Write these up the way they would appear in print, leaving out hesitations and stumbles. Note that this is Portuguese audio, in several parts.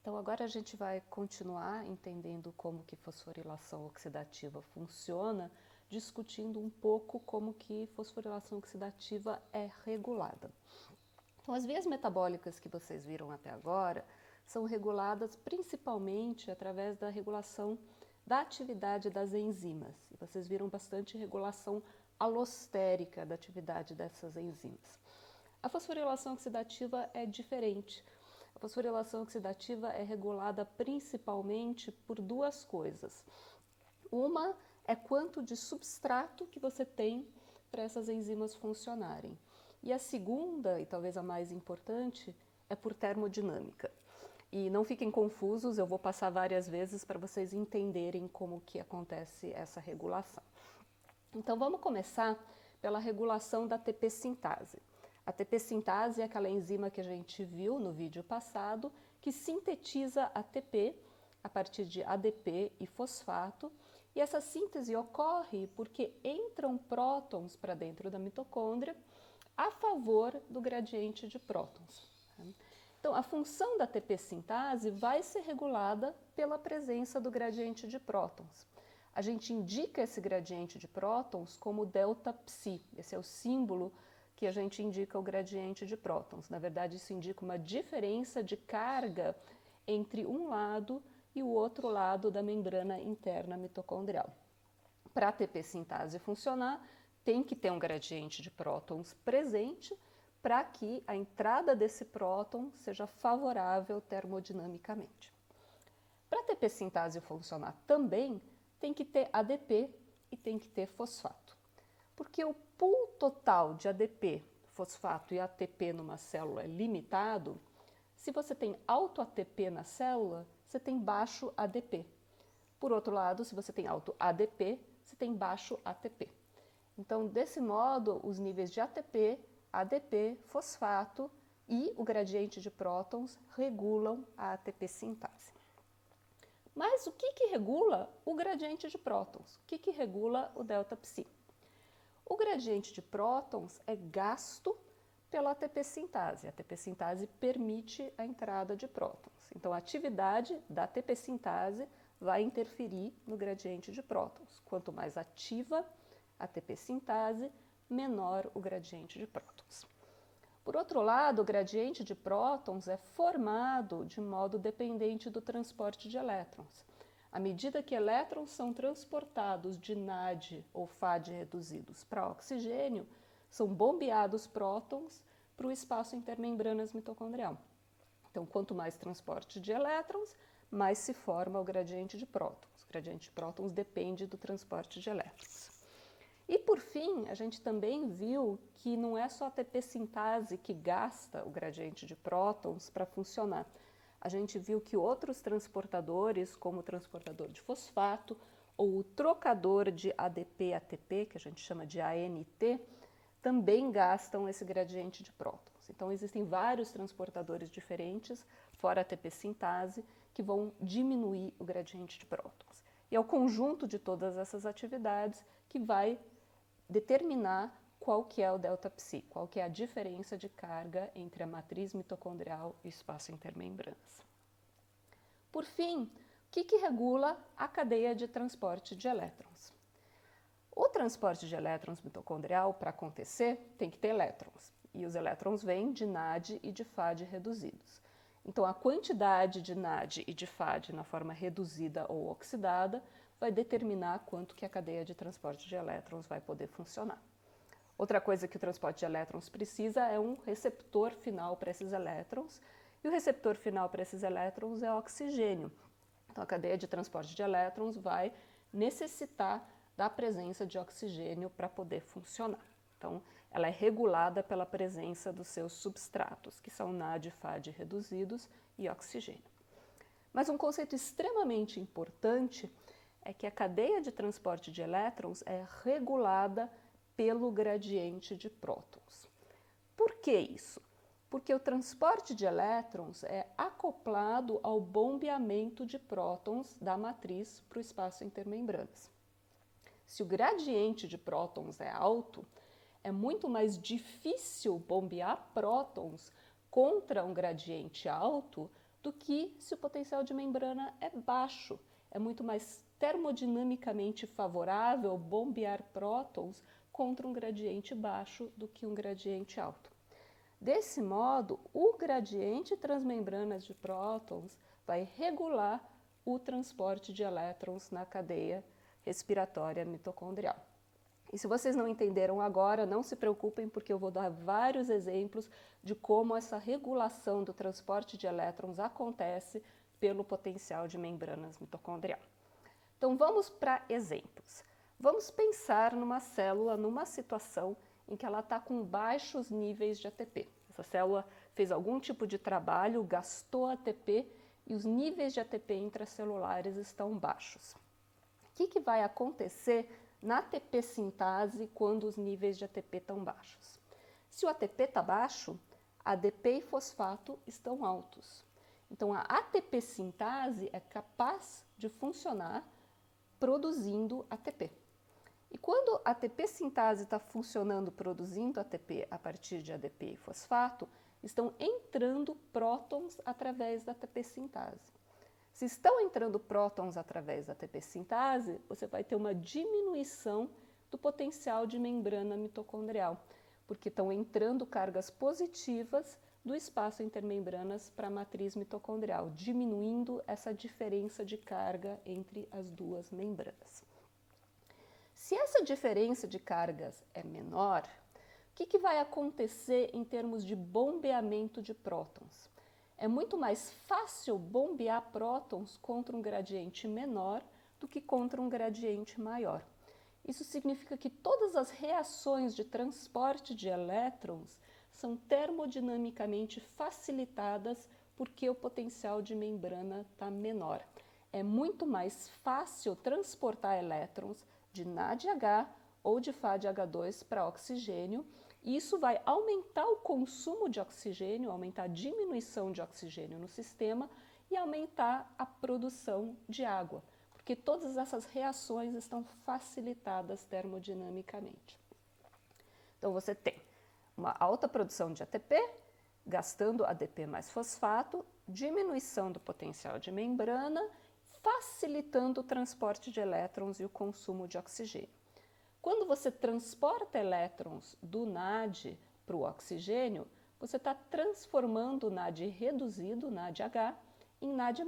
Então agora a gente vai continuar entendendo como que fosforilação oxidativa funciona, discutindo um pouco como que fosforilação oxidativa é regulada. Então as vias metabólicas que vocês viram até agora são reguladas principalmente através da regulação da atividade das enzimas. E vocês viram bastante regulação alostérica da atividade dessas enzimas. A fosforilação oxidativa é diferente. A fosforilação oxidativa é regulada principalmente por duas coisas. Uma é quanto de substrato que você tem para essas enzimas funcionarem. E a segunda, e talvez a mais importante, é por termodinâmica. E não fiquem confusos, eu vou passar várias vezes para vocês entenderem como que acontece essa regulação. Então vamos começar pela regulação da ATP sintase. A ATP sintase é aquela enzima que a gente viu no vídeo passado, que sintetiza ATP a partir de ADP e fosfato, e essa síntese ocorre porque entram prótons para dentro da mitocôndria a favor do gradiente de prótons. Então, a função da ATP sintase vai ser regulada pela presença do gradiente de prótons. A gente indica esse gradiente de prótons como ΔΦ. Esse é o símbolo que a gente indica o gradiente de prótons. Na verdade, isso indica uma diferença de carga entre um lado e o outro lado da membrana interna mitocondrial. Para a ATP sintase funcionar, tem que ter um gradiente de prótons presente para que a entrada desse próton seja favorável termodinamicamente. Para a ATP sintase funcionar também, tem que ter ADP e tem que ter fosfato. Porque o pool total de ADP, fosfato e ATP numa célula é limitado, se você tem alto ATP na célula, você tem baixo ADP. Por outro lado, se você tem alto ADP, você tem baixo ATP. Então, desse modo, os níveis de ATP, ADP, fosfato e o gradiente de prótons regulam a ATP sintase. Mas o que regula o gradiente de prótons? O que regula o ΔΦ? O gradiente de prótons é gasto pela ATP sintase. A ATP sintase permite a entrada de prótons. Então, a atividade da ATP sintase vai interferir no gradiente de prótons. Quanto mais ativa a ATP sintase, menor o gradiente de prótons. Por outro lado, o gradiente de prótons é formado de modo dependente do transporte de elétrons. À medida que elétrons são transportados de NAD ou FAD reduzidos para oxigênio, são bombeados prótons para o espaço intermembranas mitocondrial. Então, quanto mais transporte de elétrons, mais se forma o gradiente de prótons. O gradiente de prótons depende do transporte de elétrons. E por fim, a gente também viu que não é só a ATP sintase que gasta o gradiente de prótons para funcionar. A gente viu que outros transportadores, como o transportador de fosfato ou o trocador de ADP-ATP, que a gente chama de ANT, também gastam esse gradiente de prótons. Então, existem vários transportadores diferentes, fora a ATP sintase, que vão diminuir o gradiente de prótons. E é o conjunto de todas essas atividades que vai determinar qual que é o ΔΦ, qual que é a diferença de carga entre a matriz mitocondrial e o espaço intermembranas. Por fim, o que regula a cadeia de transporte de elétrons? O transporte de elétrons mitocondrial, para acontecer, tem que ter elétrons. E os elétrons vêm de NAD e de FAD reduzidos. Então, a quantidade de NAD e de FAD na forma reduzida ou oxidada vai determinar quanto que a cadeia de transporte de elétrons vai poder funcionar. Outra coisa que o transporte de elétrons precisa é um receptor final para esses elétrons, e o receptor final para esses elétrons é oxigênio. Então, a cadeia de transporte de elétrons vai necessitar da presença de oxigênio para poder funcionar. Então, ela é regulada pela presença dos seus substratos, que são NAD e FAD reduzidos e oxigênio. Mas um conceito extremamente importante é que a cadeia de transporte de elétrons é regulada pelo gradiente de prótons. Por que isso? Porque o transporte de elétrons é acoplado ao bombeamento de prótons da matriz para o espaço intermembranas. Se o gradiente de prótons é alto, é muito mais difícil bombear prótons contra um gradiente alto do que se o potencial de membrana é baixo. É muito mais termodinamicamente favorável bombear prótons contra um gradiente baixo do que um gradiente alto. Desse modo, o gradiente transmembranas de prótons vai regular o transporte de elétrons na cadeia respiratória mitocondrial. E se vocês não entenderam agora, não se preocupem, porque eu vou dar vários exemplos de como essa regulação do transporte de elétrons acontece pelo potencial de membranas mitocondrial. Então vamos para exemplos. Vamos pensar numa célula, numa situação em que ela está com baixos níveis de ATP. Essa célula fez algum tipo de trabalho, gastou ATP e os níveis de ATP intracelulares estão baixos. O que vai acontecer na ATP sintase quando os níveis de ATP estão baixos? Se o ATP está baixo, ADP e fosfato estão altos. Então a ATP sintase é capaz de funcionar produzindo ATP. E quando a ATP sintase está funcionando produzindo ATP a partir de ADP e fosfato, estão entrando prótons através da ATP sintase. Se estão entrando prótons através da ATP sintase, você vai ter uma diminuição do potencial de membrana mitocondrial, porque estão entrando cargas positivas do espaço intermembranas para a matriz mitocondrial, diminuindo essa diferença de carga entre as duas membranas. Se essa diferença de cargas é menor, o que vai acontecer em termos de bombeamento de prótons? É muito mais fácil bombear prótons contra um gradiente menor do que contra um gradiente maior. Isso significa que todas as reações de transporte de elétrons são termodinamicamente facilitadas porque o potencial de membrana está menor. É muito mais fácil transportar elétrons de NADH ou de FADH2 para oxigênio, e isso vai aumentar o consumo de oxigênio, aumentar a diminuição de oxigênio no sistema e aumentar a produção de água, porque todas essas reações estão facilitadas termodinamicamente. Então você tem uma alta produção de ATP, gastando ADP mais fosfato, diminuição do potencial de membrana, facilitando o transporte de elétrons e o consumo de oxigênio. Quando você transporta elétrons do NAD para o oxigênio, você está transformando o NAD reduzido, NADH, em NAD+.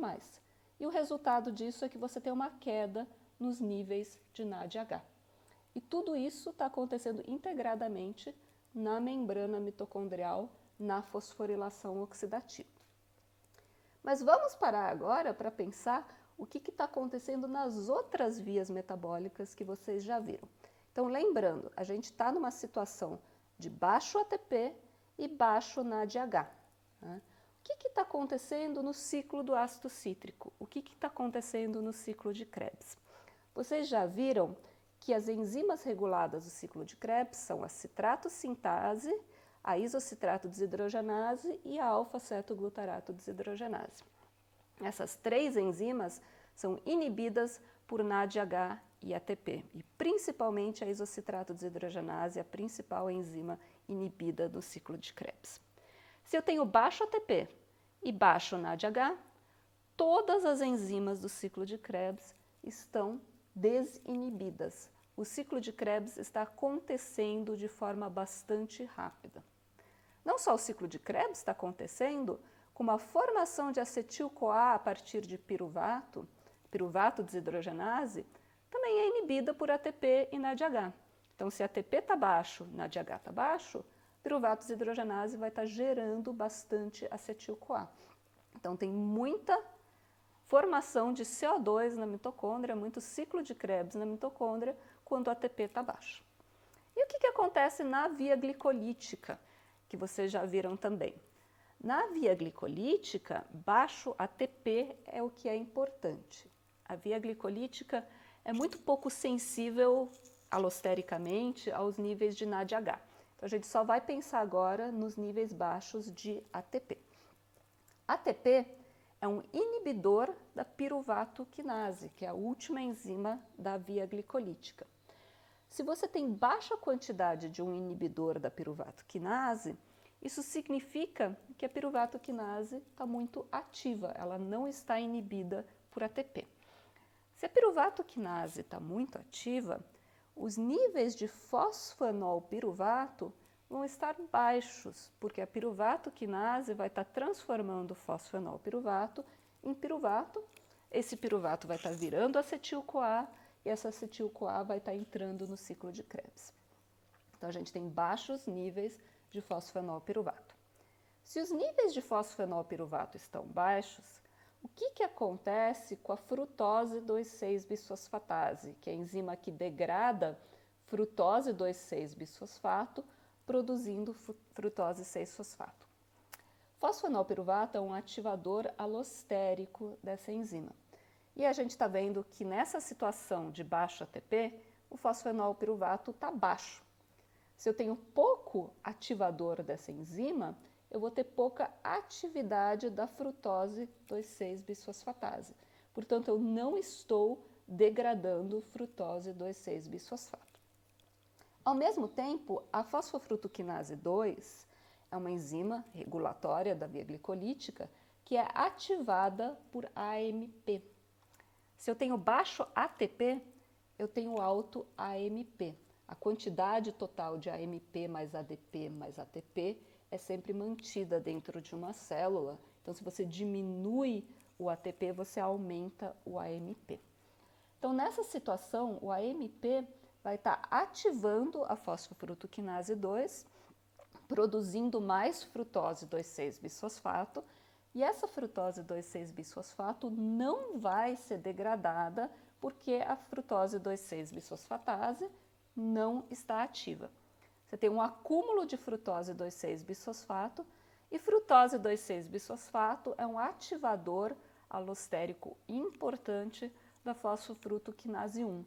E o resultado disso é que você tem uma queda nos níveis de NADH. E tudo isso está acontecendo integradamente na membrana mitocondrial, na fosforilação oxidativa. Mas vamos parar agora para pensar o que está acontecendo nas outras vias metabólicas que vocês já viram. Então, lembrando, a gente está numa situação de baixo ATP e baixo NADH. Né? O que está acontecendo no ciclo do ácido cítrico? O que está acontecendo no ciclo de Krebs? Vocês já viram que as enzimas reguladas do ciclo de Krebs são a citrato sintase, a isocitrato desidrogenase e a alfa-cetoglutarato desidrogenase. Essas três enzimas são inibidas por NADH e ATP, e principalmente a isocitrato desidrogenase é a principal enzima inibida do ciclo de Krebs. Se eu tenho baixo ATP e baixo NADH, todas as enzimas do ciclo de Krebs estão desinibidas. O ciclo de Krebs está acontecendo de forma bastante rápida. Não só o ciclo de Krebs está acontecendo, como a formação de acetil-CoA a partir de piruvato desidrogenase, também é inibida por ATP e NADH. Então, se ATP está baixo, NADH está baixo, piruvato desidrogenase vai estar gerando bastante acetil-CoA. Então, tem muita formação de CO2 na mitocôndria, muito ciclo de Krebs na mitocôndria, quando o ATP está baixo. E o que acontece na via glicolítica, que vocês já viram também? Na via glicolítica, baixo ATP é o que é importante. A via glicolítica é muito pouco sensível alostericamente aos níveis de NADH. Então, a gente só vai pensar agora nos níveis baixos de ATP. ATP é um inibidor da piruvato quinase, que é a última enzima da via glicolítica. Se você tem baixa quantidade de um inibidor da piruvato quinase, Isso significa que a piruvato quinase está muito ativa, ela não está inibida por ATP. Se a piruvato quinase está muito ativa, os níveis de fosfanol piruvato vão estar baixos, porque a piruvato quinase vai estar transformando o fosfanol piruvato em piruvato. Esse piruvato vai estar virando acetil-CoA e essa acetil-CoA vai estar entrando no ciclo de Krebs. Então, a gente tem baixos níveis de fosfanol piruvato. Se os níveis de fosfanol piruvato estão baixos, o que acontece com a frutose 2,6-bisfosfatase, que é a enzima que degrada frutose 2,6-bisfosfato, produzindo frutose 6-fosfato? Fosfanol piruvato é um ativador alostérico dessa enzima. E a gente está vendo que nessa situação de baixo ATP, o fosfanol piruvato está baixo. Se eu tenho pouco ativador dessa enzima, eu vou ter pouca atividade da frutose 2,6-bisfosfatase. Portanto, eu não estou degradando frutose 2,6-bisfosfato. Ao mesmo tempo, a fosfofrutoquinase 2 é uma enzima regulatória da via glicolítica que é ativada por AMP. Se eu tenho baixo ATP, eu tenho alto AMP. A quantidade total de AMP mais ADP mais ATP é sempre mantida dentro de uma célula. Então, se você diminui o ATP, você aumenta o AMP. Então, nessa situação, o AMP vai estar ativando a fosfofrutoquinase 2, produzindo mais frutose 2,6-bisfosfato, e essa frutose 2,6-bisfosfato não vai ser degradada porque a frutose 2,6-bisfosfatase não está ativa. Você tem um acúmulo de frutose 2,6-bisfosfato e frutose 2,6-bisfosfato é um ativador alostérico importante da fosfofrutoquinase 1.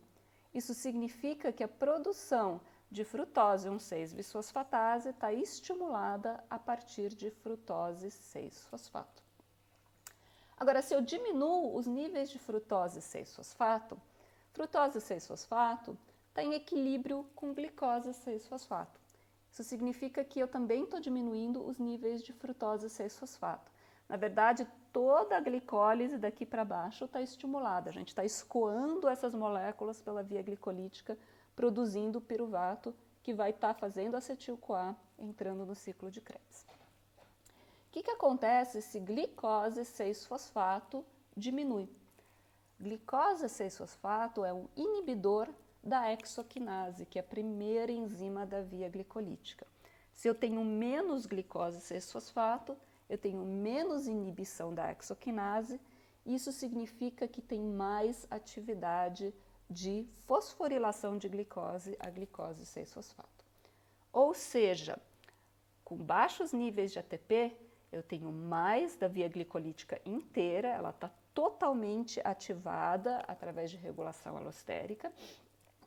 Isso significa que a produção de frutose 1,6-bisfosfatase está estimulada a partir de frutose 6-fosfato. Agora, se eu diminuo os níveis de frutose 6-fosfato, frutose 6-fosfato está em equilíbrio com glicose 6-fosfato. Isso significa que eu também estou diminuindo os níveis de frutose 6-fosfato. Na verdade, toda a glicólise daqui para baixo está estimulada. A gente está escoando essas moléculas pela via glicolítica, produzindo piruvato, que vai estar fazendo acetil-CoA entrando no ciclo de Krebs. O que acontece se glicose 6-fosfato diminui? Glicose 6-fosfato é um inibidor da hexoquinase, que é a primeira enzima da via glicolítica. Se eu tenho menos glicose 6-fosfato, eu tenho menos inibição da hexoquinase, isso significa que tem mais atividade de fosforilação de glicose, a glicose 6-fosfato. Ou seja, com baixos níveis de ATP, eu tenho mais da via glicolítica inteira, ela está totalmente ativada através de regulação alostérica,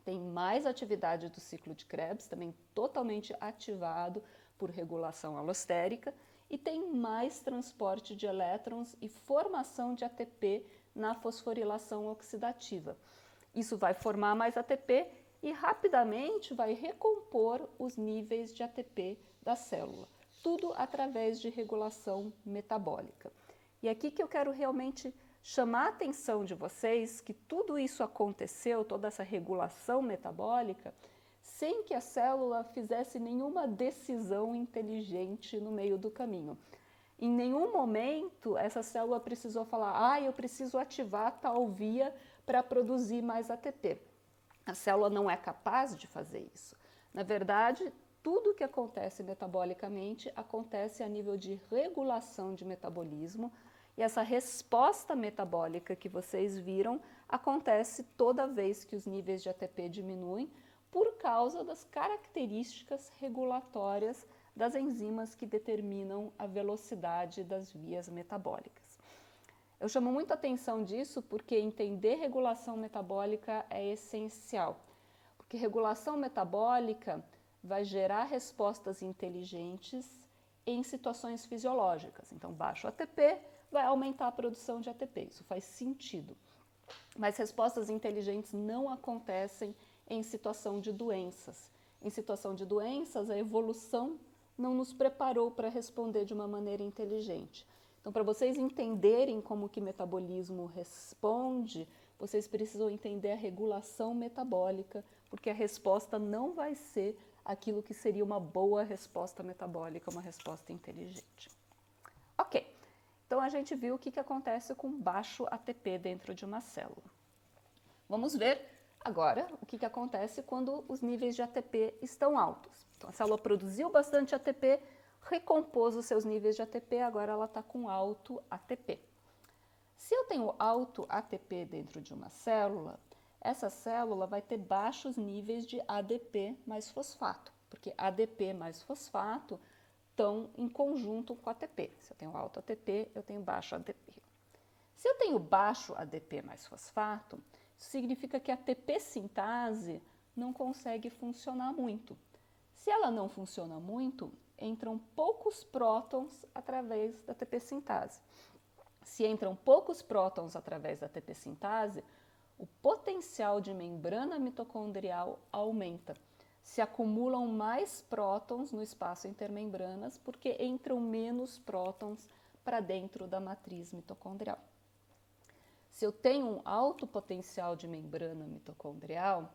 tem mais atividade do ciclo de Krebs, também totalmente ativado por regulação alostérica, e tem mais transporte de elétrons e formação de ATP na fosforilação oxidativa. Isso vai formar mais ATP e rapidamente vai recompor os níveis de ATP da célula. Tudo através de regulação metabólica. E aqui que eu quero realmente chamar a atenção de vocês que tudo isso aconteceu, toda essa regulação metabólica, sem que a célula fizesse nenhuma decisão inteligente no meio do caminho. Em nenhum momento essa célula precisou falar, eu preciso ativar tal via para produzir mais ATP. A célula não é capaz de fazer isso. Na verdade, tudo que acontece metabolicamente acontece a nível de regulação de metabolismo, e essa resposta metabólica que vocês viram acontece toda vez que os níveis de ATP diminuem por causa das características regulatórias das enzimas que determinam a velocidade das vias metabólicas. Eu chamo muito a atenção disso porque entender regulação metabólica é essencial, porque regulação metabólica vai gerar respostas inteligentes em situações fisiológicas. Então, baixo ATP vai aumentar a produção de ATP, isso faz sentido. Mas respostas inteligentes não acontecem em situação de doenças. Em situação de doenças, a evolução não nos preparou para responder de uma maneira inteligente. Então, para vocês entenderem como que metabolismo responde, vocês precisam entender a regulação metabólica, porque a resposta não vai ser aquilo que seria uma boa resposta metabólica, uma resposta inteligente. Ok, então a gente viu o que acontece com baixo ATP dentro de uma célula. Vamos ver agora o que acontece quando os níveis de ATP estão altos. Então a célula produziu bastante ATP, recompôs os seus níveis de ATP, agora ela está com alto ATP. Se eu tenho alto ATP dentro de uma célula, essa célula vai ter baixos níveis de ADP mais fosfato, porque ADP mais fosfato estão em conjunto com ATP. Se eu tenho alto ATP, eu tenho baixo ADP. Se eu tenho baixo ADP mais fosfato, isso significa que a ATP sintase não consegue funcionar muito. Se ela não funciona muito, entram poucos prótons através da ATP sintase. Se entram poucos prótons através da ATP sintase, o potencial de membrana mitocondrial aumenta. Se acumulam mais prótons no espaço intermembranas porque entram menos prótons para dentro da matriz mitocondrial. Se eu tenho um alto potencial de membrana mitocondrial,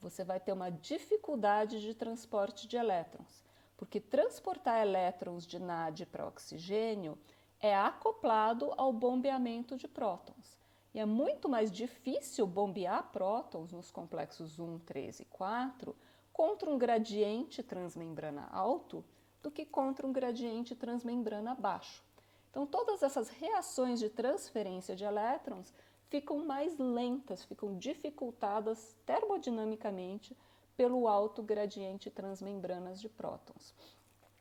você vai ter uma dificuldade de transporte de elétrons, porque transportar elétrons de NAD para oxigênio é acoplado ao bombeamento de prótons. E é muito mais difícil bombear prótons nos complexos 1, 3 e 4 contra um gradiente transmembrana alto do que contra um gradiente transmembrana baixo. Então, todas essas reações de transferência de elétrons ficam mais lentas, ficam dificultadas termodinamicamente pelo alto gradiente transmembranas de prótons.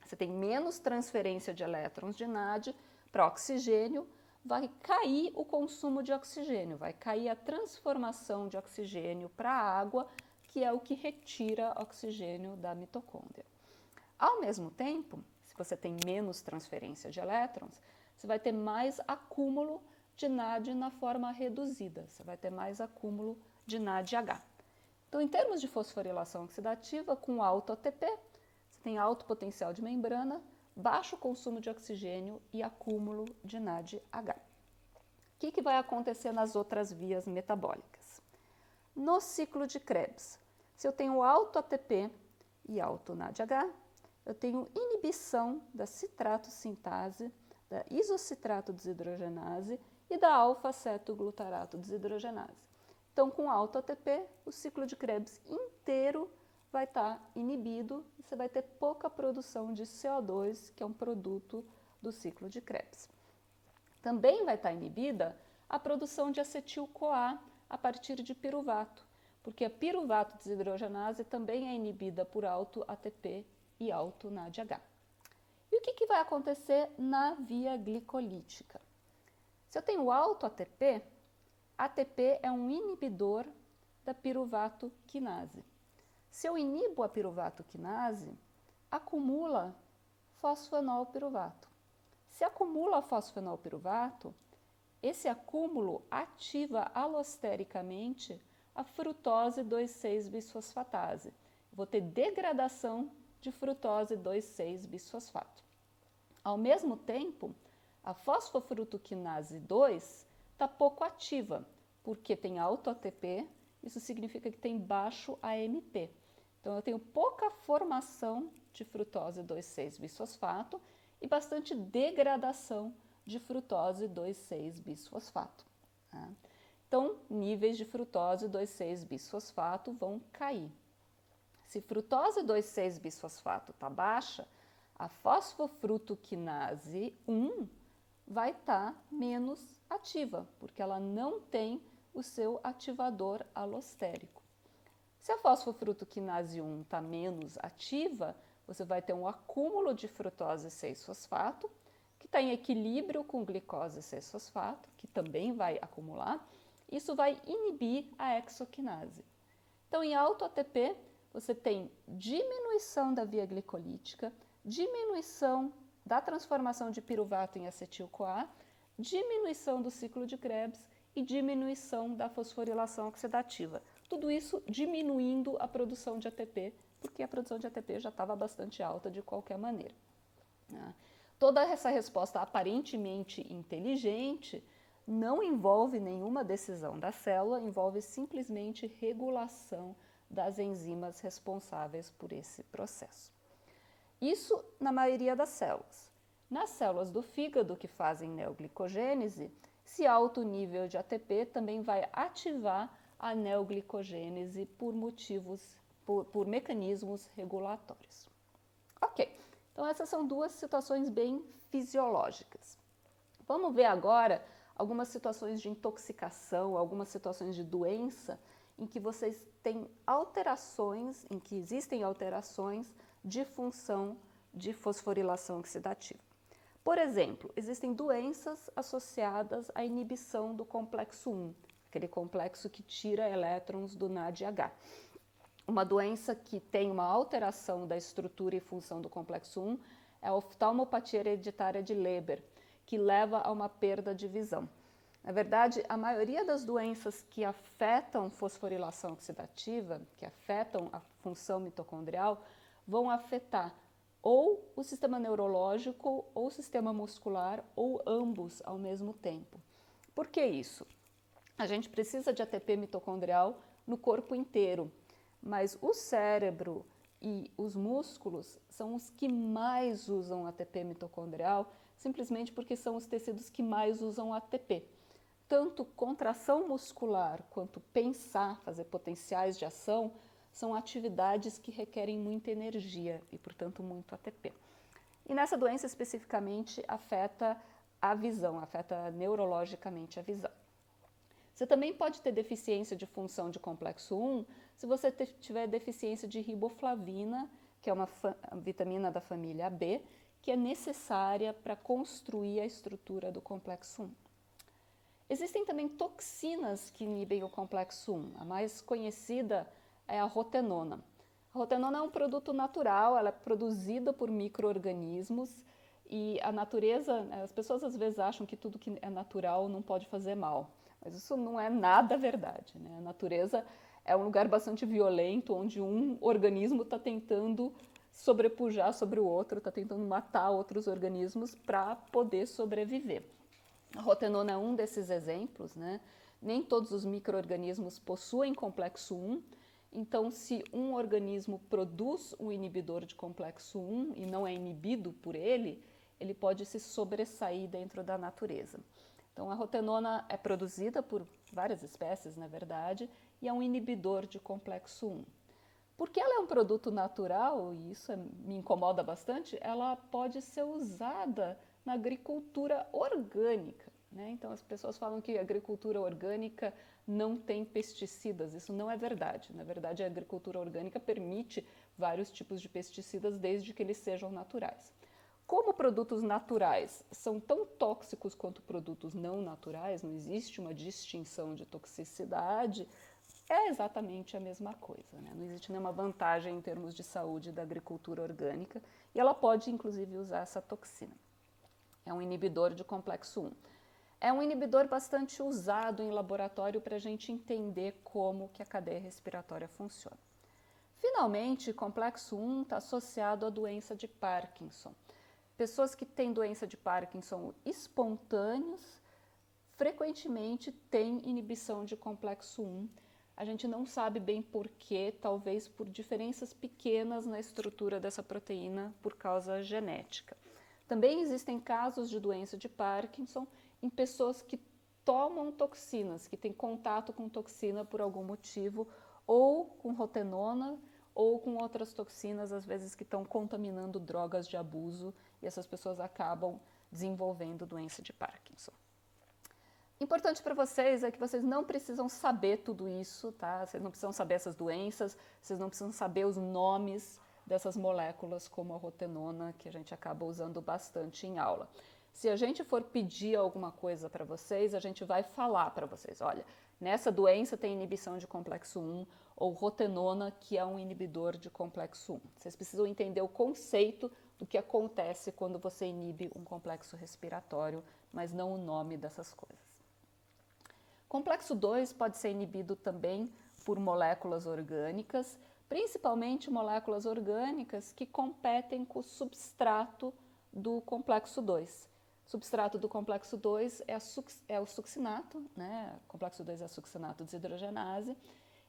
Você tem menos transferência de elétrons de NAD para oxigênio, vai cair o consumo de oxigênio, vai cair a transformação de oxigênio para água, que é o que retira oxigênio da mitocôndria. Ao mesmo tempo, se você tem menos transferência de elétrons, você vai ter mais acúmulo de NAD na forma reduzida, você vai ter mais acúmulo de NADH. Então, em termos de fosforilação oxidativa, com alto ATP, você tem alto potencial de membrana, baixo consumo de oxigênio e acúmulo de NADH. O que vai acontecer nas outras vias metabólicas? No ciclo de Krebs, se eu tenho alto ATP e alto NADH, eu tenho inibição da citrato sintase, da isocitrato desidrogenase e da alfa-cetoglutarato desidrogenase. Então, com alto ATP, o ciclo de Krebs inteiro vai estar inibido e você vai ter pouca produção de CO2, que é um produto do ciclo de Krebs. Também vai estar inibida a produção de acetil-CoA a partir de piruvato, porque a piruvato desidrogenase também é inibida por alto ATP e alto NADH. E o que vai acontecer na via glicolítica? Se eu tenho alto ATP, ATP é um inibidor da piruvato quinase. Se eu inibo a piruvato quinase, acumula fosfenolpiruvato. Se acumula fosfenolpiruvato, esse acúmulo ativa alostericamente a frutose 2,6-bisfosfatase. Vou ter degradação de frutose 2,6-bisfosfato. Ao mesmo tempo, a fosfofrutoquinase 2 está pouco ativa, porque tem alto ATP, isso significa que tem baixo AMP. Então, eu tenho pouca formação de frutose 2,6-bisfosfato e bastante degradação de frutose 2,6-bisfosfato. Tá? Então, níveis de frutose 2,6-bisfosfato vão cair. Se frutose 2,6-bisfosfato está baixa, a fosfofrutoquinase 1 vai estar menos ativa, porque ela não tem o seu ativador alostérico. Se a fosfofrutoquinase 1 está menos ativa, você vai ter um acúmulo de frutose 6-fosfato, que está em equilíbrio com glicose 6-fosfato, que também vai acumular. Isso vai inibir a hexoquinase. Então, em alto ATP, você tem diminuição da via glicolítica, diminuição da transformação de piruvato em acetil-CoA, diminuição do ciclo de Krebs e diminuição da fosforilação oxidativa. Tudo isso diminuindo a produção de ATP porque a produção de ATP já estava bastante alta de qualquer maneira. Toda essa resposta aparentemente inteligente não envolve nenhuma decisão da célula, envolve simplesmente regulação das enzimas responsáveis por esse processo. Isso na maioria das células. Nas células do fígado que fazem neoglicogênese, esse alto nível de ATP também vai ativar a neoglicogênese por mecanismos regulatórios. Ok, então essas são duas situações bem fisiológicas. Vamos ver agora algumas situações de intoxicação, algumas situações de doença em que vocês têm alterações, em que existem alterações de função de fosforilação oxidativa. Por exemplo, existem doenças associadas à inibição do complexo 1, aquele complexo que tira elétrons do NADH. Uma doença que tem uma alteração da estrutura e função do complexo 1 é a oftalmopatia hereditária de Leber, que leva a uma perda de visão. Na verdade, a maioria das doenças que afetam fosforilação oxidativa, que afetam a função mitocondrial, vão afetar ou o sistema neurológico, ou o sistema muscular, ou ambos ao mesmo tempo. Por que isso? A gente precisa de ATP mitocondrial no corpo inteiro, mas o cérebro e os músculos são os que mais usam ATP mitocondrial, simplesmente porque são os tecidos que mais usam ATP. Tanto contração muscular quanto pensar, fazer potenciais de ação, são atividades que requerem muita energia e, portanto, muito ATP. E nessa doença especificamente afeta a visão, afeta neurologicamente a visão. Você também pode ter deficiência de função de complexo 1 se você tiver deficiência de riboflavina, que é uma vitamina da família B, que é necessária para construir a estrutura do complexo 1. Existem também toxinas que inibem o complexo 1. A mais conhecida é a rotenona. A rotenona é um produto natural, ela é produzida por micro-organismos e a natureza, as pessoas às vezes acham que tudo que é natural não pode fazer mal, mas isso não é nada verdade, né? A natureza é um lugar bastante violento, onde um organismo está tentando sobrepujar sobre o outro, está tentando matar outros organismos para poder sobreviver. A rotenona é um desses exemplos, né? Nem todos os micro-organismos possuem complexo 1, então se um organismo produz um inibidor de complexo 1 e não é inibido por ele, ele pode se sobressair dentro da natureza. Então a rotenona é produzida por várias espécies, na verdade, e é um inibidor de complexo 1. Porque ela é um produto natural, e isso me incomoda bastante, ela pode ser usada na agricultura orgânica, né? Então as pessoas falam que a agricultura orgânica não tem pesticidas, isso não é verdade. Na verdade, a agricultura orgânica permite vários tipos de pesticidas desde que eles sejam naturais. Como produtos naturais são tão tóxicos quanto produtos não naturais, não existe uma distinção de toxicidade, é exatamente a mesma coisa, né? Não existe nenhuma vantagem em termos de saúde da agricultura orgânica e ela pode, inclusive, usar essa toxina. É um inibidor de complexo 1. É um inibidor bastante usado em laboratório para a gente entender como que a cadeia respiratória funciona. Finalmente, complexo 1 está associado à doença de Parkinson. Pessoas que têm doença de Parkinson espontâneos frequentemente têm inibição de complexo 1. A gente não sabe bem porquê, talvez por diferenças pequenas na estrutura dessa proteína por causa genética. Também existem casos de doença de Parkinson em pessoas que tomam toxinas, que têm contato com toxina por algum motivo, ou com rotenona, ou com outras toxinas, às vezes que estão contaminando drogas de abuso, e essas pessoas acabam desenvolvendo doença de Parkinson. Importante para vocês é que vocês não precisam saber tudo isso, tá? Vocês não precisam saber essas doenças, vocês não precisam saber os nomes dessas moléculas como a rotenona, que a gente acaba usando bastante em aula. Se a gente for pedir alguma coisa para vocês, a gente vai falar para vocês, olha, nessa doença tem inibição de complexo 1, ou rotenona, que é um inibidor de complexo 1. Vocês precisam entender o conceito do que acontece quando você inibe um complexo respiratório, mas não o nome dessas coisas. Complexo 2 pode ser inibido também por moléculas orgânicas, principalmente moléculas orgânicas que competem com o substrato do complexo 2. O substrato do complexo 2 é o succinato, né? O complexo 2 é a succinato desidrogenase,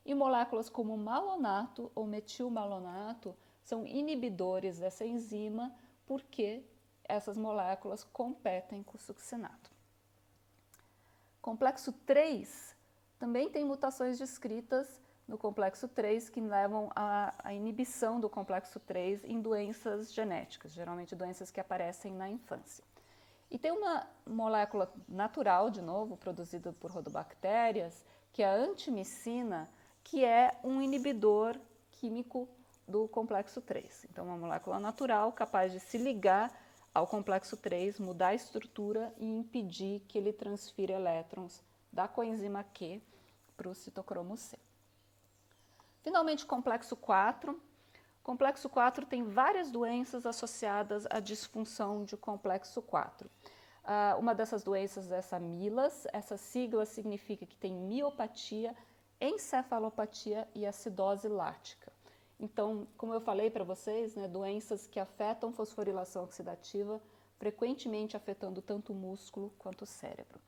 e moléculas como malonato ou metilmalonato são inibidores dessa enzima porque essas moléculas competem com o succinato. Complexo 3 também tem mutações descritas no complexo 3 que levam à inibição do complexo 3 em doenças genéticas, geralmente doenças que aparecem na infância. E tem uma molécula natural, de novo, produzida por rodobactérias, que é a antimicina, que é um inibidor químico do complexo 3. Então, uma molécula natural capaz de se ligar ao complexo 3, mudar a estrutura e impedir que ele transfira elétrons da coenzima Q para o citocromo C. Finalmente, complexo 4. Complexo 4 tem várias doenças associadas à disfunção de complexo 4. Uma dessas doenças é essa MILAS. Essa sigla significa que tem miopatia, encefalopatia e acidose lática. Então, como eu falei para vocês, né, doenças que afetam fosforilação oxidativa, frequentemente afetando tanto o músculo quanto o cérebro.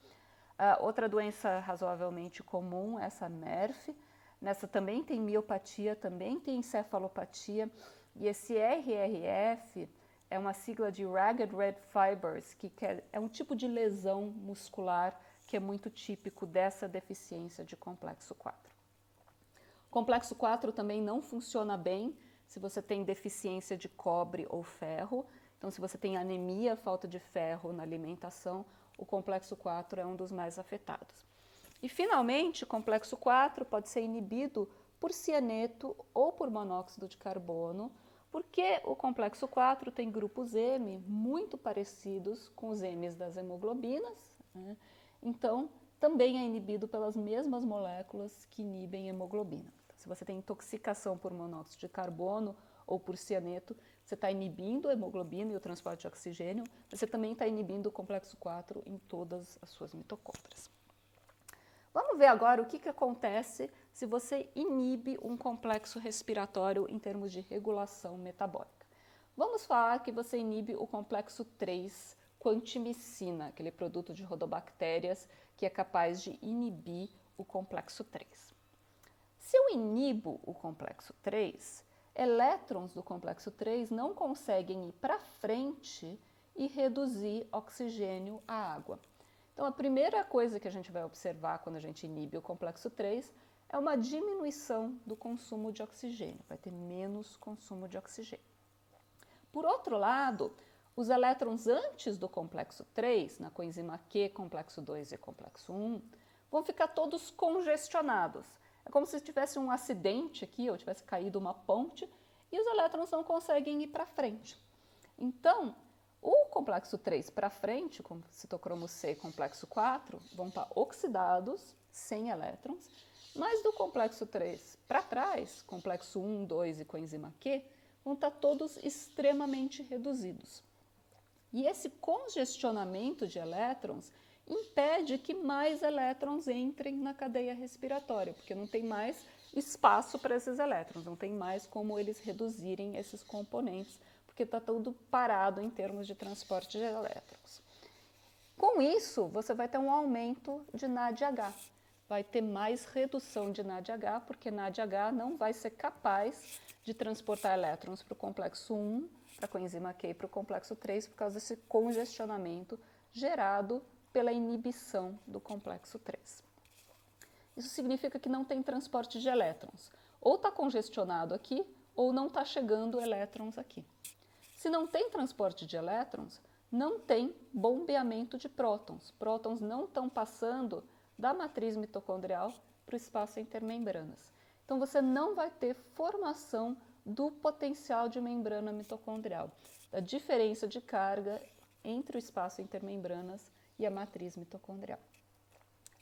Outra doença razoavelmente comum é essa MERF. Nessa também tem miopatia, também tem encefalopatia, e esse RRF é uma sigla de Ragged Red Fibers, que é um tipo de lesão muscular que é muito típico dessa deficiência de complexo 4. Complexo 4 também não funciona bem se você tem deficiência de cobre ou ferro. Então, se você tem anemia, falta de ferro na alimentação, o complexo 4 é um dos mais afetados. E, finalmente, o complexo 4 pode ser inibido por cianeto ou por monóxido de carbono, porque o complexo 4 tem grupos M muito parecidos com os M's das hemoglobinas, né? Então, também é inibido pelas mesmas moléculas que inibem hemoglobina. Então, se você tem intoxicação por monóxido de carbono ou por cianeto, você está inibindo a hemoglobina e o transporte de oxigênio, mas você também está inibindo o complexo 4 em todas as suas mitocôndrias. Vamos ver agora o que acontece se você inibe um complexo respiratório em termos de regulação metabólica. Vamos falar que você inibe o complexo 3 com antimicina, aquele produto de rodobactérias que é capaz de inibir o complexo 3. Se eu inibo o complexo 3, elétrons do complexo 3 não conseguem ir para frente e reduzir oxigênio à água. Então, a primeira coisa que a gente vai observar quando a gente inibe o complexo 3 é uma diminuição do consumo de oxigênio, vai ter menos consumo de oxigênio. Por outro lado, os elétrons antes do complexo 3, na coenzima Q, complexo 2 e complexo 1, vão ficar todos congestionados. É como se tivesse um acidente aqui, ou tivesse caído uma ponte, e os elétrons não conseguem ir para frente. Então, o complexo 3 para frente, com citocromo C e complexo 4, vão estar oxidados, sem elétrons, mas do complexo 3 para trás, complexo 1, 2 e coenzima Q, vão estar todos extremamente reduzidos. E esse congestionamento de elétrons impede que mais elétrons entrem na cadeia respiratória, porque não tem mais espaço para esses elétrons, não tem mais como eles reduzirem esses componentes, porque está tudo parado em termos de transporte de elétrons. Com isso, você vai ter um aumento de NADH, vai ter mais redução de NADH, porque NADH não vai ser capaz de transportar elétrons para o complexo 1, para a coenzima Q e para o complexo 3, por causa desse congestionamento gerado pela inibição do complexo 3. Isso significa que não tem transporte de elétrons. Ou está congestionado aqui, ou não está chegando elétrons aqui. Se não tem transporte de elétrons, não tem bombeamento de prótons. Prótons não estão passando da matriz mitocondrial para o espaço intermembranas. Então, você não vai ter formação do potencial de membrana mitocondrial, da diferença de carga entre o espaço intermembranas e a matriz mitocondrial.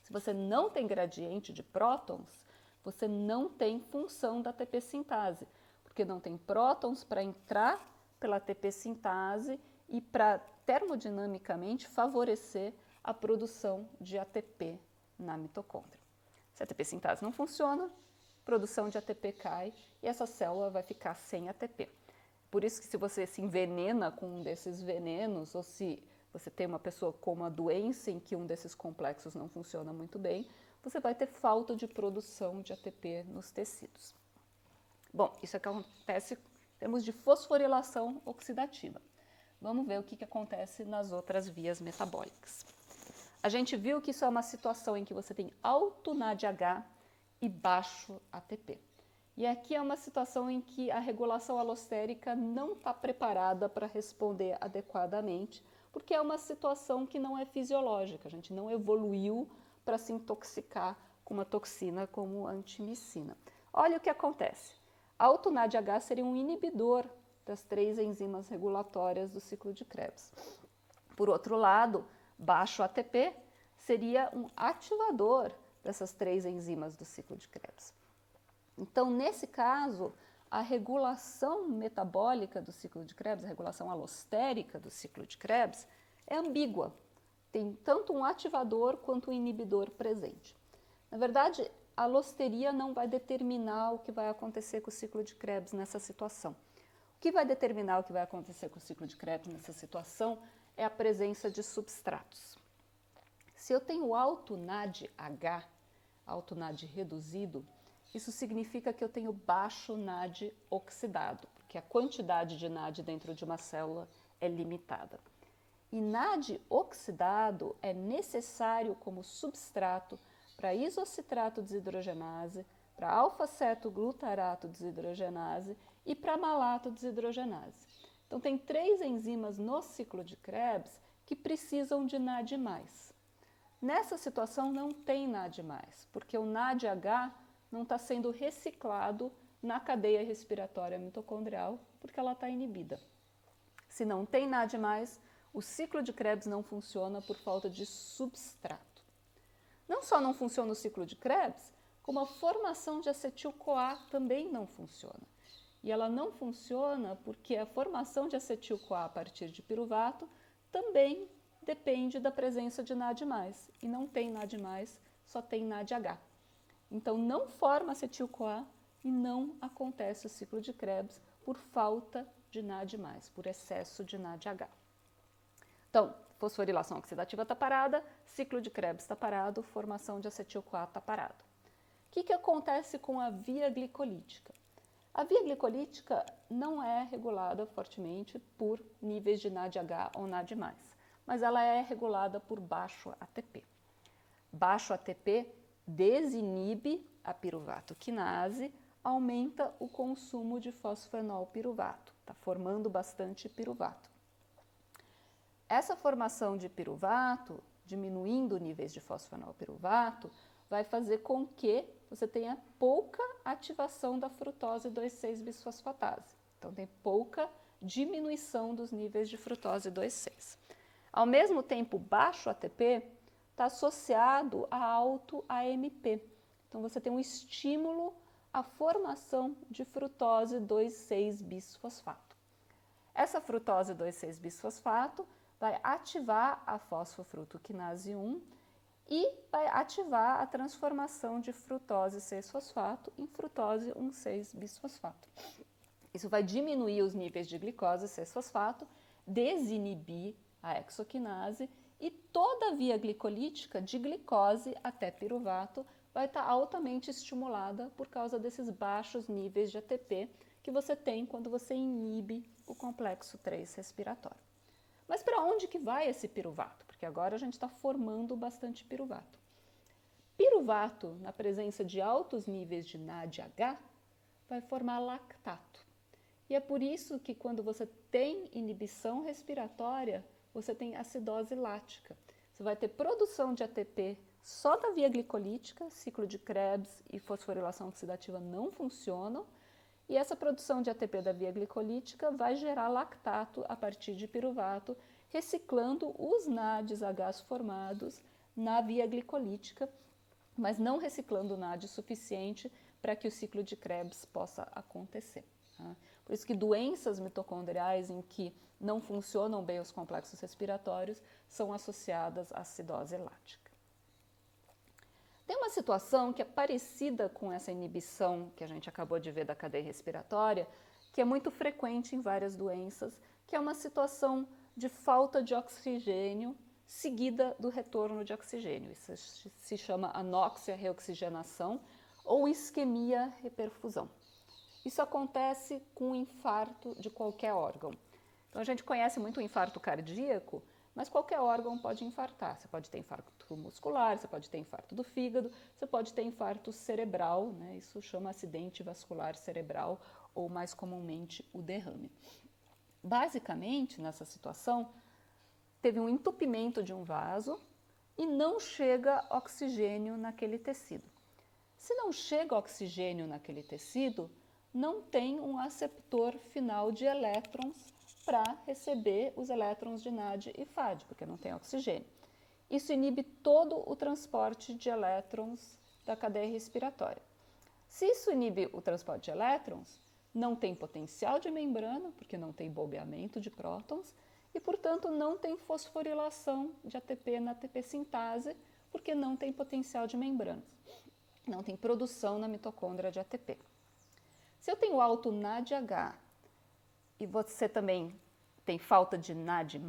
Se você não tem gradiente de prótons, você não tem função da ATP sintase, porque não tem prótons para entrar pela ATP sintase e para termodinamicamente favorecer a produção de ATP na mitocôndria. Se a ATP sintase não funciona, produção de ATP cai e essa célula vai ficar sem ATP. Por isso que se você se envenena com um desses venenos, ou se você tem uma pessoa com uma doença em que um desses complexos não funciona muito bem, você vai ter falta de produção de ATP nos tecidos. Bom, isso acontece em termos de fosforilação oxidativa. Vamos ver o que acontece nas outras vias metabólicas. A gente viu que isso é uma situação em que você tem alto NADH e baixo ATP. E aqui é uma situação em que a regulação alostérica não está preparada para responder adequadamente, porque é uma situação que não é fisiológica, a gente não evoluiu para se intoxicar com uma toxina como a antimicina. Olha o que acontece. Alto NADH seria um inibidor das 3 enzimas regulatórias do ciclo de Krebs. Por outro lado, baixo ATP seria um ativador dessas 3 enzimas do ciclo de Krebs. Então, nesse caso, a regulação metabólica do ciclo de Krebs, a regulação alostérica do ciclo de Krebs, é ambígua. Tem tanto um ativador quanto um inibidor presente. Na verdade, a alosteria não vai determinar o que vai acontecer com o ciclo de Krebs nessa situação. O que vai determinar o que vai acontecer com o ciclo de Krebs nessa situação é a presença de substratos. Se eu tenho alto NADH, alto NAD reduzido, isso significa que eu tenho baixo NAD oxidado, porque a quantidade de NAD dentro de uma célula é limitada. E NAD oxidado é necessário como substrato para isocitrato desidrogenase, para alfa-cetoglutarato desidrogenase e para malato desidrogenase. Então, tem 3 enzimas no ciclo de Krebs que precisam de NAD+. Nessa situação não tem NAD+, porque o NADH não está sendo reciclado na cadeia respiratória mitocondrial, porque ela está inibida. Se não tem NAD+, o ciclo de Krebs não funciona por falta de substrato. Não só não funciona o ciclo de Krebs, como a formação de acetil-CoA também não funciona. E ela não funciona porque a formação de acetil-CoA a partir de piruvato também depende da presença de NAD+, e não tem NAD+, só tem NADH. Então não forma acetil-CoA e não acontece o ciclo de Krebs por falta de NAD+, por excesso de NADH. Então, fosforilação oxidativa está parada, ciclo de Krebs está parado, formação de acetil-CoA está parado. O que acontece com a via glicolítica? A via glicolítica não é regulada fortemente por níveis de NADH ou NAD+, mas ela é regulada por baixo ATP. Baixo ATP desinibe a piruvato quinase, aumenta o consumo de fosfenol piruvato, está formando bastante piruvato. Essa formação de piruvato, diminuindo níveis de fosfenol piruvato, vai fazer com que você tenha pouca ativação da frutose 2,6-bisfosfatase. Então, tem pouca diminuição dos níveis de frutose 2,6. Ao mesmo tempo, baixo ATP está associado a alto AMP. Então, você tem um estímulo à formação de frutose 2,6-bisfosfato. Essa frutose 2,6-bisfosfato vai ativar a fosfofrutoquinase 1 e vai ativar a transformação de frutose 6-fosfato em frutose 1,6-bisfosfato. Isso vai diminuir os níveis de glicose 6-fosfato, desinibir a exoquinase e toda a via glicolítica de glicose até piruvato vai estar altamente estimulada por causa desses baixos níveis de ATP que você tem quando você inibe o complexo 3 respiratório. Mas para onde que vai esse piruvato? Porque agora a gente está formando bastante piruvato. Piruvato, na presença de altos níveis de NADH, vai formar lactato. E é por isso que quando você tem inibição respiratória, você tem acidose lática. Você vai ter produção de ATP só da via glicolítica, ciclo de Krebs e fosforilação oxidativa não funcionam, e essa produção de ATP da via glicolítica vai gerar lactato a partir de piruvato, reciclando os NADH formados na via glicolítica, mas não reciclando NAD suficiente para que o ciclo de Krebs possa acontecer. Tá? Por isso que doenças mitocondriais em que não funcionam bem os complexos respiratórios são associadas à acidose lática. Tem uma situação que é parecida com essa inibição que a gente acabou de ver da cadeia respiratória, que é muito frequente em várias doenças, que é uma situação de falta de oxigênio seguida do retorno de oxigênio. Isso se chama anóxia reoxigenação ou isquemia reperfusão. Isso acontece com o infarto de qualquer órgão. Então a gente conhece muito o infarto cardíaco, mas qualquer órgão pode infartar. Você pode ter infarto muscular, você pode ter infarto do fígado, você pode ter infarto cerebral, né? Isso chama acidente vascular cerebral ou mais comumente o derrame. Basicamente, nessa situação, teve um entupimento de um vaso e não chega oxigênio naquele tecido. Se não chega oxigênio naquele tecido, não tem um aceptor final de elétrons para receber os elétrons de NAD e FAD, porque não tem oxigênio. Isso inibe todo o transporte de elétrons da cadeia respiratória. Se isso inibe o transporte de elétrons, não tem potencial de membrana, porque não tem bombeamento de prótons, e, portanto, não tem fosforilação de ATP na ATP sintase, porque não tem potencial de membranas. Não tem produção na mitocôndria de ATP. Se eu tenho alto NADH e você também tem falta de NAD+,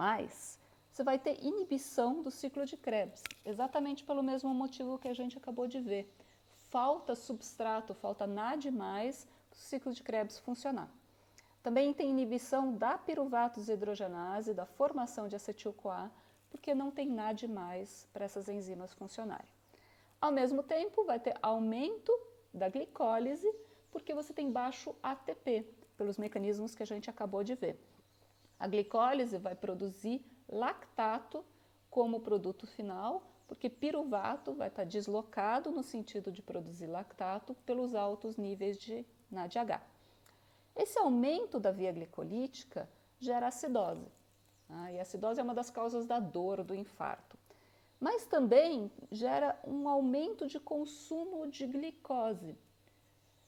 você vai ter inibição do ciclo de Krebs, exatamente pelo mesmo motivo que a gente acabou de ver. Falta substrato, falta NAD+, para o ciclo de Krebs funcionar. Também tem inibição da piruvato desidrogenase, da formação de acetil-CoA, porque não tem NAD+, para essas enzimas funcionarem. Ao mesmo tempo, vai ter aumento da glicólise, porque você tem baixo ATP, pelos mecanismos que a gente acabou de ver. A glicólise vai produzir lactato como produto final, porque piruvato vai estar deslocado no sentido de produzir lactato pelos altos níveis de NADH. Esse aumento da via glicolítica gera acidose. E a acidose é uma das causas da dor do infarto. Mas também gera um aumento de consumo de glicose.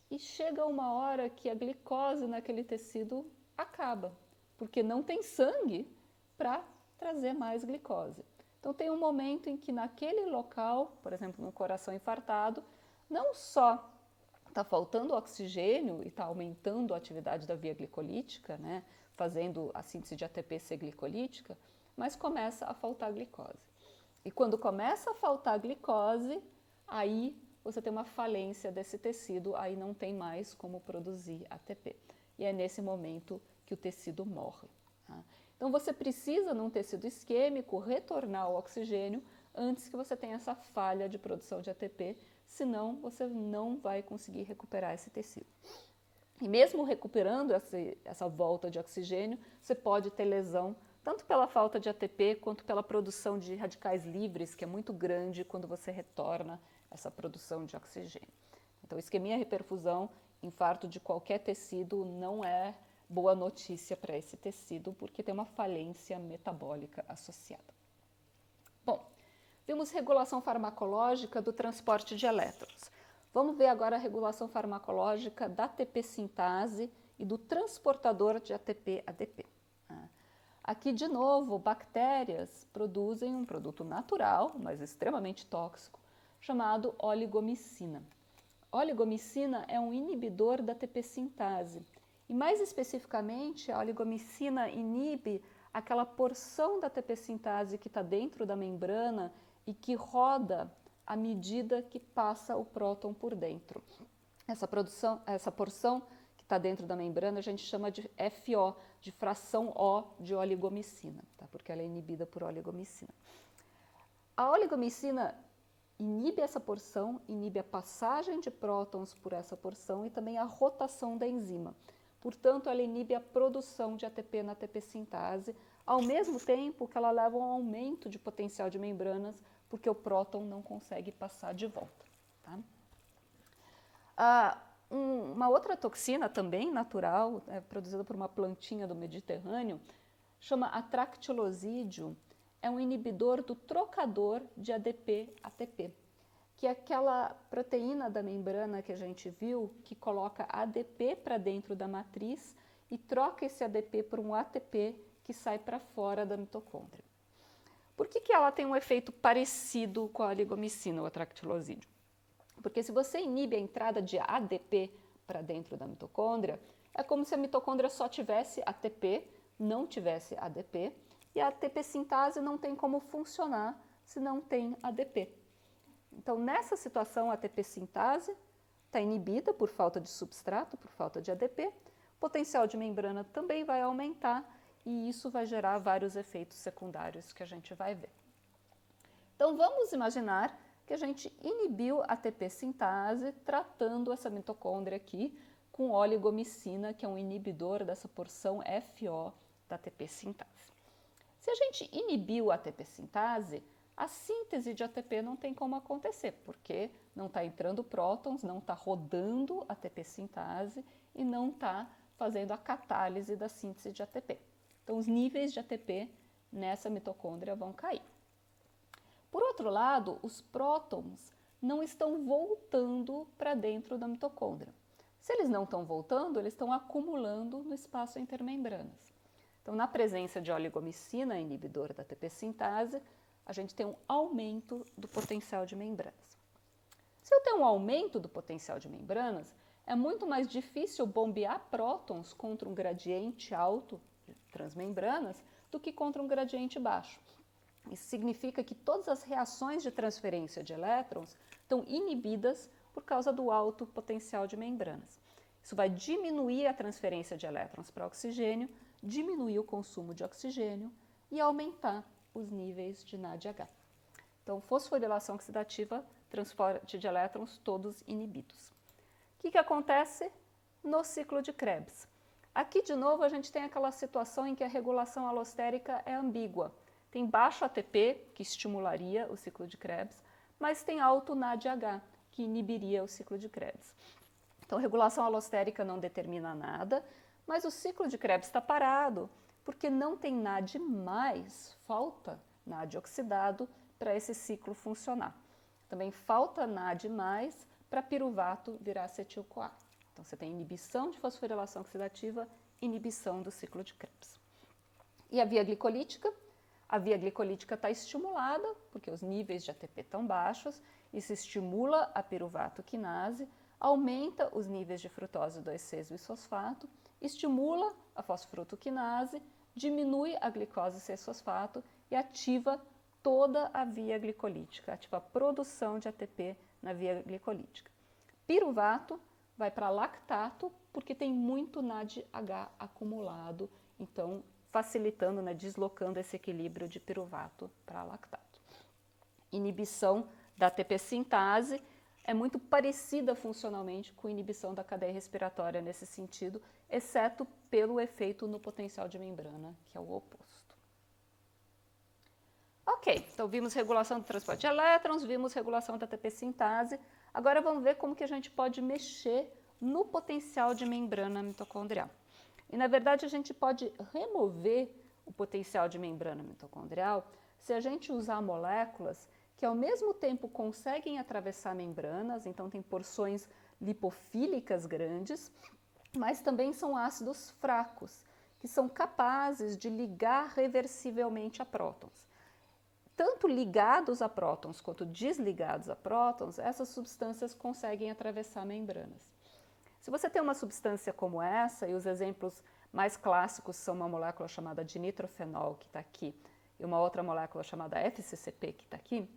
E chega uma hora que a glicose naquele tecido acaba, porque não tem sangue para trazer mais glicose. Então tem um momento em que naquele local, por exemplo, no coração infartado, não só está faltando oxigênio e está aumentando a atividade da via glicolítica, né, fazendo a síntese de ATP ser glicolítica, mas começa a faltar glicose. E quando começa a faltar glicose, aí você tem uma falência desse tecido, aí não tem mais como produzir ATP. E é nesse momento que o tecido morre. Tá? Então você precisa, num tecido isquêmico, retornar o oxigênio antes que você tenha essa falha de produção de ATP, senão você não vai conseguir recuperar esse tecido. E mesmo recuperando essa volta de oxigênio, você pode ter lesão, tanto pela falta de ATP, quanto pela produção de radicais livres, que é muito grande quando você retorna essa produção de oxigênio. Então, isquemia, reperfusão, infarto de qualquer tecido não é boa notícia para esse tecido, porque tem uma falência metabólica associada. Bom, vimos regulação farmacológica do transporte de elétrons. Vamos ver agora a regulação farmacológica da ATP sintase e do transportador de ATP-ADP. Aqui, de novo, bactérias produzem um produto natural, mas extremamente tóxico, chamado oligomicina. Oligomicina é um inibidor da ATP sintase e, mais especificamente, a oligomicina inibe aquela porção da ATP sintase que está dentro da membrana e que roda à medida que passa o próton por dentro. Essa porção que está dentro da membrana a gente chama de FO, de fração O de oligomicina, tá? Porque ela é inibida por oligomicina. A oligomicina inibe essa porção, inibe a passagem de prótons por essa porção e também a rotação da enzima. Portanto, ela inibe a produção de ATP na ATP sintase, ao mesmo tempo que ela leva a um aumento de potencial de membranas, porque o próton não consegue passar de volta. Tá? Uma outra toxina também natural, produzida por uma plantinha do Mediterrâneo, chama atractilosídeo, é um inibidor do trocador de ADP-ATP, que é aquela proteína da membrana que a gente viu, que coloca ADP para dentro da matriz e troca esse ADP por um ATP que sai para fora da mitocôndria. Por que ela tem um efeito parecido com a oligomicina, o atractilosídeo? Porque se você inibe a entrada de ADP para dentro da mitocôndria, é como se a mitocôndria só tivesse ATP, não tivesse ADP, e a ATP sintase não tem como funcionar se não tem ADP. Então, nessa situação, a ATP sintase está inibida por falta de substrato, por falta de ADP, o potencial de membrana também vai aumentar e isso vai gerar vários efeitos secundários que a gente vai ver. Então, vamos imaginar que a gente inibiu a ATP sintase tratando essa mitocôndria aqui com oligomicina, que é um inibidor dessa porção FO da ATP sintase. Se a gente inibiu a ATP sintase, a síntese de ATP não tem como acontecer, porque não está entrando prótons, não está rodando a ATP sintase e não está fazendo a catálise da síntese de ATP. Então, os níveis de ATP nessa mitocôndria vão cair. Por outro lado, os prótons não estão voltando para dentro da mitocôndria. Se eles não estão voltando, eles estão acumulando no espaço intermembranas. Então, na presença de oligomicina, inibidora da ATP sintase, a gente tem um aumento do potencial de membranas. Se eu tenho um aumento do potencial de membranas, é muito mais difícil bombear prótons contra um gradiente alto de transmembranas do que contra um gradiente baixo. Isso significa que todas as reações de transferência de elétrons estão inibidas por causa do alto potencial de membranas. Isso vai diminuir a transferência de elétrons para oxigênio, diminuir o consumo de oxigênio e aumentar os níveis de NADH. Então, fosforilação oxidativa, transporte de elétrons, todos inibidos. O que acontece no ciclo de Krebs? Aqui, de novo, a gente tem aquela situação em que a regulação alostérica é ambígua. Tem baixo ATP, que estimularia o ciclo de Krebs, mas tem alto NADH, que inibiria o ciclo de Krebs. Então, a regulação alostérica não determina nada, mas o ciclo de Krebs está parado porque não tem NAD+, falta NAD oxidado para esse ciclo funcionar. Também falta NAD+, para piruvato virar acetil-CoA. Então, você tem inibição de fosforilação oxidativa, inibição do ciclo de Krebs. E a via glicolítica? A via glicolítica está estimulada, porque os níveis de ATP estão baixos, isso estimula a piruvato quinase, aumenta os níveis de frutose 2,6-bisfosfato, estimula a fosfrutoquinase, diminui a glicose 6-fosfato e ativa toda a via glicolítica, ativa a produção de ATP na via glicolítica. Piruvato vai para lactato porque tem muito NADH acumulado, então facilitando, deslocando esse equilíbrio de piruvato para lactato. Inibição da ATP sintase é muito parecida funcionalmente com inibição da cadeia respiratória nesse sentido, exceto pelo efeito no potencial de membrana, que é o oposto. Ok, então vimos regulação do transporte de elétrons, vimos regulação da ATP sintase. Agora vamos ver como que a gente pode mexer no potencial de membrana mitocondrial. E na verdade a gente pode remover o potencial de membrana mitocondrial se a gente usar moléculas que ao mesmo tempo conseguem atravessar membranas, então tem porções lipofílicas grandes, mas também são ácidos fracos, que são capazes de ligar reversivelmente a prótons. Tanto ligados a prótons quanto desligados a prótons, essas substâncias conseguem atravessar membranas. Se você tem uma substância como essa, e os exemplos mais clássicos são uma molécula chamada de nitrofenol, que está aqui, e uma outra molécula chamada FCCP, que está aqui,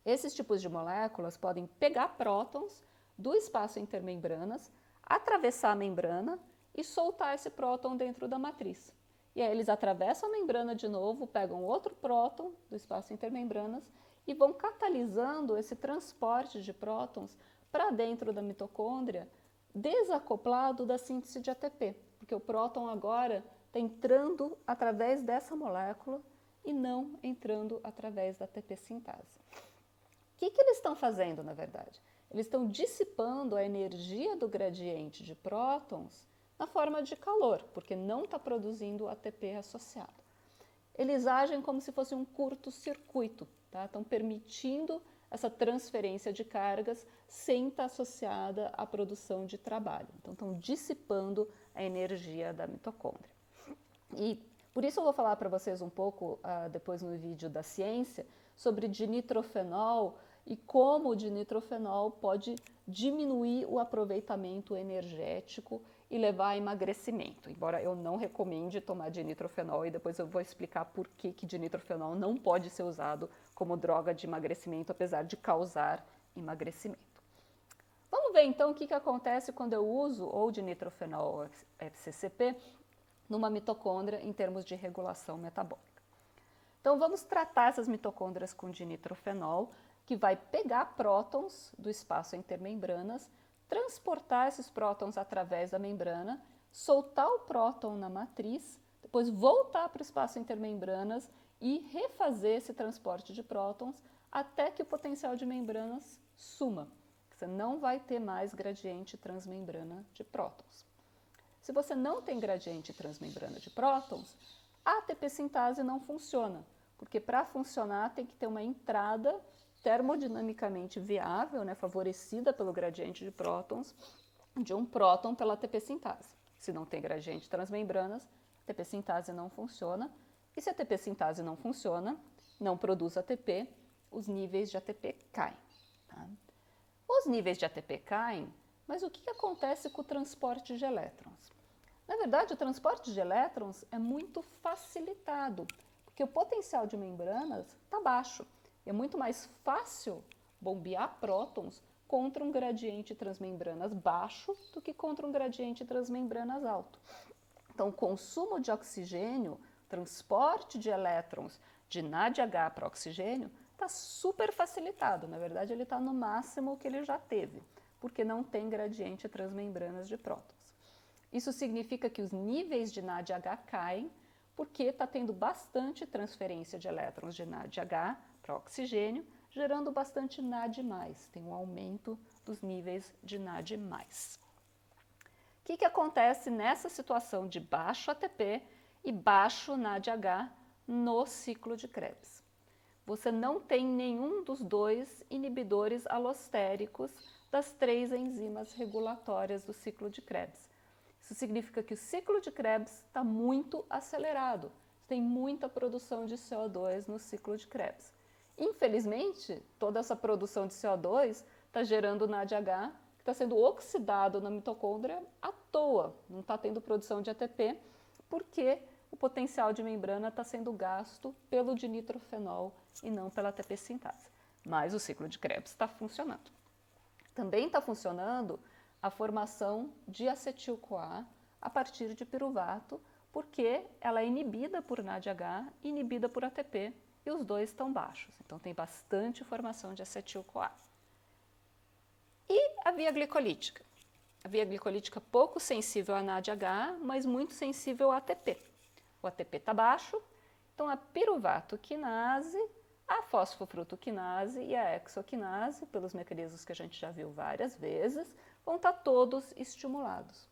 esses tipos de moléculas podem pegar prótons do espaço intermembranas, atravessar a membrana e soltar esse próton dentro da matriz. E aí eles atravessam a membrana de novo, pegam outro próton do espaço intermembranas e vão catalisando esse transporte de prótons para dentro da mitocôndria, desacoplado da síntese de ATP, porque o próton agora está entrando através dessa molécula e não entrando através da ATP sintase. O que eles estão fazendo, na verdade? Eles estão dissipando a energia do gradiente de prótons na forma de calor, porque não está produzindo ATP associado. Eles agem como se fosse um curto-circuito, tá? Estão permitindo essa transferência de cargas sem estar associada à produção de trabalho. Então, estão dissipando a energia da mitocôndria. E por isso eu vou falar para vocês um pouco depois no vídeo da ciência sobre dinitrofenol e como o dinitrofenol pode diminuir o aproveitamento energético e levar a emagrecimento, embora eu não recomende tomar dinitrofenol e depois eu vou explicar por que dinitrofenol não pode ser usado como droga de emagrecimento, apesar de causar emagrecimento. Vamos ver então o que acontece quando eu uso ou dinitrofenol ou FCCP numa mitocôndria em termos de regulação metabólica. Então vamos tratar essas mitocôndrias com dinitrofenol, que vai pegar prótons do espaço intermembranas, transportar esses prótons através da membrana, soltar o próton na matriz, depois voltar para o espaço intermembranas e refazer esse transporte de prótons até que o potencial de membranas suma. Você não vai ter mais gradiente transmembrana de prótons. Se você não tem gradiente transmembrana de prótons, a ATP sintase não funciona, porque para funcionar tem que ter uma entrada termodinamicamente viável, favorecida pelo gradiente de prótons, de um próton pela ATP sintase. Se não tem gradiente transmembranas, a ATP sintase não funciona, e se a ATP sintase não funciona, não produz ATP, os níveis de ATP caem. Tá? Os níveis de ATP caem, mas o que acontece com o transporte de elétrons? Na verdade, o transporte de elétrons é muito facilitado, porque o potencial de membranas está baixo. É muito mais fácil bombear prótons contra um gradiente transmembranas baixo do que contra um gradiente transmembranas alto. Então, o consumo de oxigênio, transporte de elétrons de NADH para oxigênio, está super facilitado. Na verdade, ele está no máximo que ele já teve, porque não tem gradiente transmembranas de prótons. Isso significa que os níveis de NADH caem, porque está tendo bastante transferência de elétrons de NADH para oxigênio, gerando bastante NAD+, tem um aumento dos níveis de NAD+. O que acontece nessa situação de baixo ATP e baixo NADH no ciclo de Krebs? Você não tem nenhum dos dois inibidores alostéricos das 3 enzimas regulatórias do ciclo de Krebs. Isso significa que o ciclo de Krebs está muito acelerado, tem muita produção de CO2 no ciclo de Krebs. Infelizmente, toda essa produção de CO2 está gerando NADH, que está sendo oxidado na mitocôndria à toa, não está tendo produção de ATP, porque o potencial de membrana está sendo gasto pelo dinitrofenol e não pela ATP sintase. Mas o ciclo de Krebs está funcionando. Também está funcionando a formação de acetil-CoA a partir de piruvato, porque ela é inibida por NADH, inibida por ATP, e os dois estão baixos. Então tem bastante formação de acetil-CoA. E a via glicolítica? A via glicolítica pouco sensível a NADH, mas muito sensível a ATP. O ATP está baixo, então a piruvato-quinase, a fosfofrutoquinase e a hexoquinase, pelos mecanismos que a gente já viu várias vezes, vão estar todos estimulados.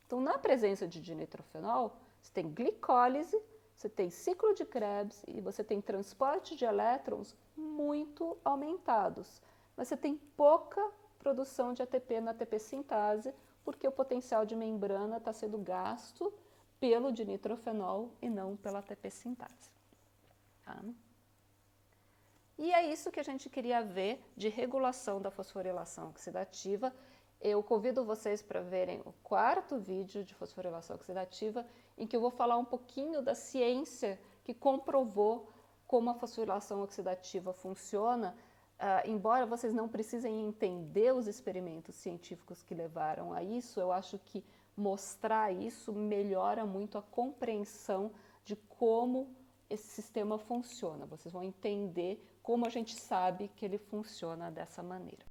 Então, na presença de dinitrofenol, você tem glicólise, você tem ciclo de Krebs e você tem transporte de elétrons muito aumentados. Mas você tem pouca produção de ATP na ATP sintase, porque o potencial de membrana está sendo gasto pelo dinitrofenol e não pela ATP sintase. Tá? E é isso que a gente queria ver de regulação da fosforilação oxidativa. Eu convido vocês para verem o 4º vídeo de fosforilação oxidativa, em que eu vou falar um pouquinho da ciência que comprovou como a fosforilação oxidativa funciona, embora vocês não precisem entender os experimentos científicos que levaram a isso, eu acho que mostrar isso melhora muito a compreensão de como esse sistema funciona. Vocês vão entender como a gente sabe que ele funciona dessa maneira.